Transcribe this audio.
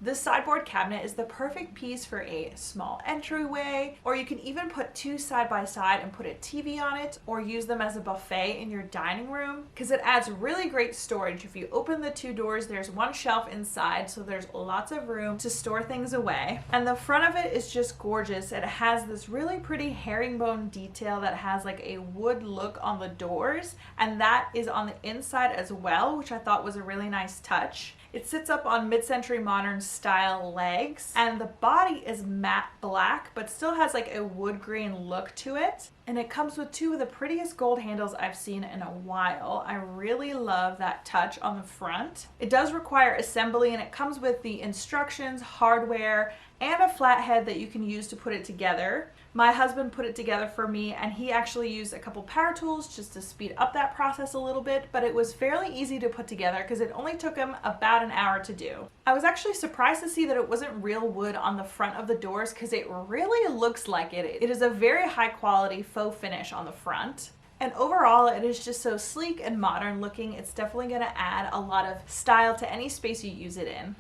This sideboard cabinet is the perfect piece for a small entryway, or you can even put two side by side and put a TV on it, or use them as a buffet in your dining room, because it adds really great storage. If you open the two doors, there's one shelf inside, so there's lots of room to store things away. And the front of it is just gorgeous. It has this really pretty herringbone detail that has like a wood look on the doors, and that is on the inside as well, which I thought was a really nice touch. It sits up on mid-century modern style legs, and the body is matte black but still has like a wood grain look to it. And it comes with two of the prettiest gold handles I've seen in a while. I really love that touch on the front. It does require assembly, and it comes with the instructions, hardware, and a flathead that you can use to put it together. My husband put it together for me, and he actually used a couple power tools just to speed up that process a little bit, but it was fairly easy to put together because it only took him about an hour to do. I was actually surprised to see that it wasn't real wood on the front of the doors, because it really looks like it. It is a very high quality faux finish on the front. And overall, it is just so sleek and modern looking. It's definitely going to add a lot of style to any space you use it in.